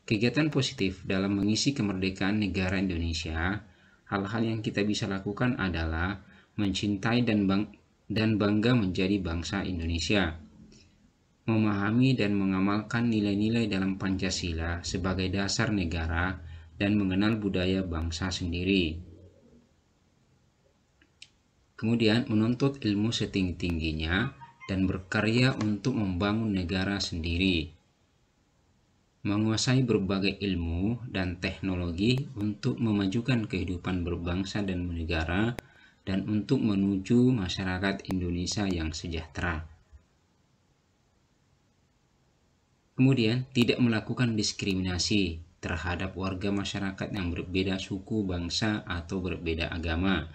Kegiatan positif dalam mengisi kemerdekaan negara Indonesia, hal-hal yang kita bisa lakukan adalah mencintai dan bangga menjadi bangsa Indonesia, memahami dan mengamalkan nilai-nilai dalam Pancasila sebagai dasar negara, dan mengenal budaya bangsa sendiri. Kemudian menuntut ilmu setinggi-tingginya dan berkarya untuk membangun negara sendiri. Menguasai berbagai ilmu dan teknologi untuk memajukan kehidupan berbangsa dan bernegara dan untuk menuju masyarakat Indonesia yang sejahtera. Kemudian, tidak melakukan diskriminasi terhadap warga masyarakat yang berbeda suku, bangsa, atau berbeda agama,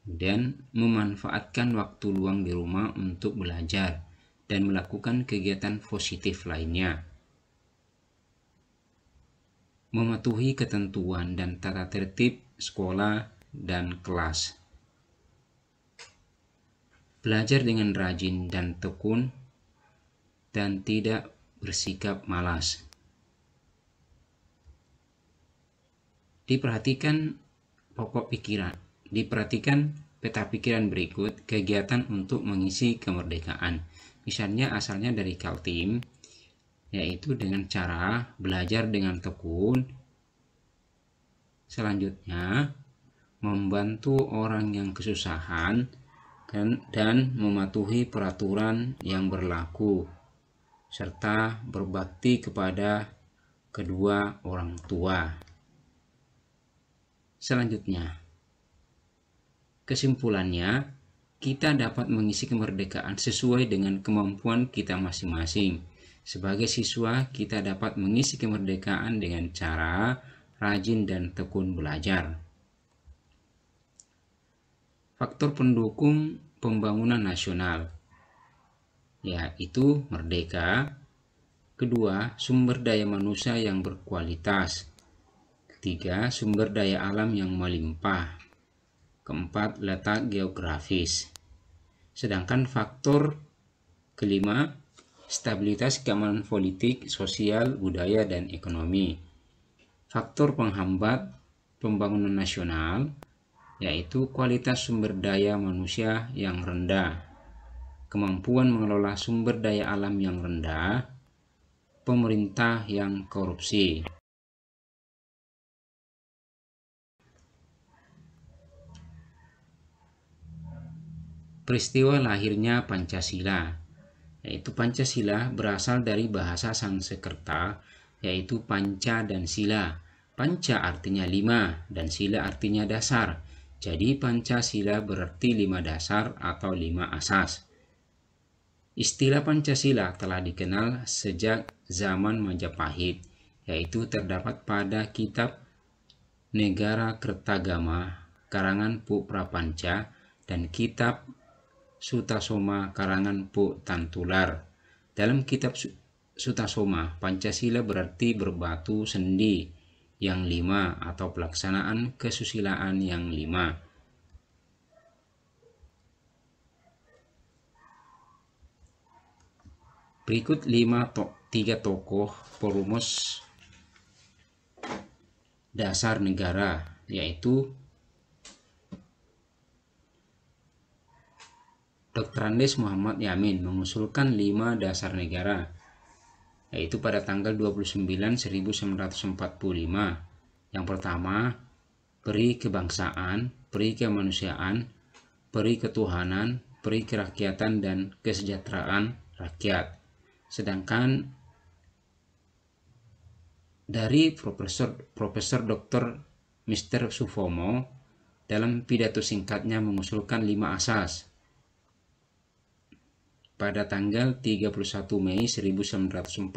dan memanfaatkan waktu luang di rumah untuk belajar dan melakukan kegiatan positif lainnya. Mematuhi ketentuan dan tata tertib sekolah dan kelas. Belajar dengan rajin dan tekun dan tidak bersikap malas. Diperhatikan peta pikiran berikut kegiatan untuk mengisi kemerdekaan. Misalnya asalnya dari Kaltim, yaitu dengan cara belajar dengan tekun. Selanjutnya, membantu orang yang kesusahan dan mematuhi peraturan yang berlaku, serta berbakti kepada kedua orang tua. Selanjutnya, kesimpulannya, kita dapat mengisi kemerdekaan sesuai dengan kemampuan kita masing-masing. Sebagai siswa, kita dapat mengisi kemerdekaan dengan cara rajin dan tekun belajar. Faktor pendukung pembangunan nasional, yaitu merdeka. Kedua, sumber daya manusia yang berkualitas. Ketiga, sumber daya alam yang melimpah. Keempat, letak geografis. Sedangkan faktor kelima, stabilitas keamanan politik, sosial, budaya, dan ekonomi. Faktor penghambat pembangunan nasional, yaitu kualitas sumber daya manusia yang rendah, kemampuan mengelola sumber daya alam yang rendah, pemerintah yang korupsi. Peristiwa lahirnya Pancasila, yaitu Pancasila berasal dari bahasa Sanskerta, yaitu panca dan sila. Panca artinya 5 dan sila artinya dasar. Jadi Pancasila berarti 5 dasar atau 5 asas. Istilah Pancasila telah dikenal sejak zaman Majapahit, yaitu terdapat pada kitab Negara Kertagama karangan Pu Prapanca dan kitab Sutasoma karangan Pu Tantular. Dalam kitab Sutasoma, Pancasila berarti berbatu sendi yang 5 atau pelaksanaan kesusilaan yang 5. Berikut 3 tokoh perumus dasar negara, yaitu Dr. Andes Muhammad Yamin mengusulkan 5 dasar negara, yaitu pada tanggal 29/1945. Yang pertama, peri kebangsaan, peri kemanusiaan, peri ketuhanan, peri kerakyatan, dan kesejahteraan rakyat. Sedangkan dari Profesor Dr. Mr. Sufomo dalam pidato singkatnya mengusulkan 5 asas pada tanggal 31 Mei 1945.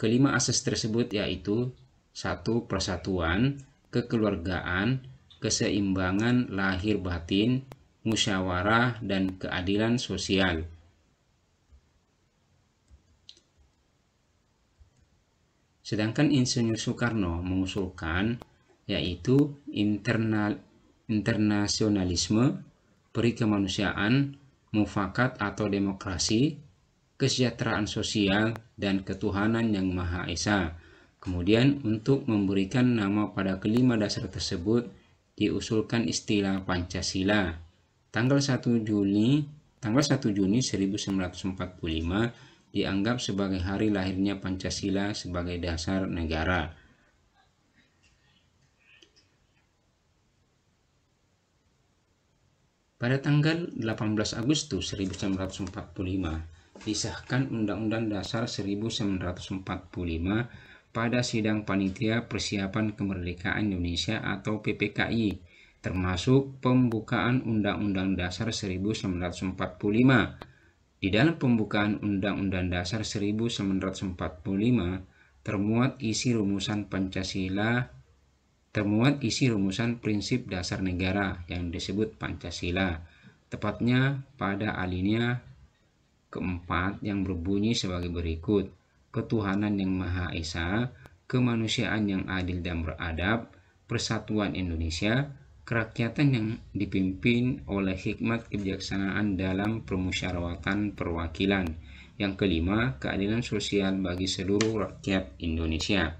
Kelima asas tersebut yaitu 1. Persatuan, kekeluargaan, keseimbangan lahir batin, musyawarah, dan keadilan sosial. Sedangkan Insinyur Soekarno mengusulkan yaitu internasionalisme, peri kemanusiaan, mufakat atau demokrasi, kesejahteraan sosial, dan ketuhanan yang Maha Esa. Kemudian untuk memberikan nama pada kelima dasar tersebut diusulkan istilah Pancasila. Tanggal 1 Juni 1945 dianggap sebagai hari lahirnya Pancasila sebagai dasar negara. Pada tanggal 18 Agustus 1945 disahkan Undang-Undang Dasar 1945 pada sidang Panitia Persiapan Kemerdekaan Indonesia atau PPKI, termasuk pembukaan Undang-Undang Dasar 1945. Di dalam pembukaan Undang-Undang Dasar 1945 termuat isi rumusan prinsip dasar negara yang disebut Pancasila, tepatnya pada alinea keempat yang berbunyi sebagai berikut: ketuhanan yang Maha Esa, kemanusiaan yang adil dan beradab, persatuan Indonesia, kerakyatan yang dipimpin oleh hikmat kebijaksanaan dalam permusyawaratan perwakilan. Yang kelima, keadilan sosial bagi seluruh rakyat Indonesia.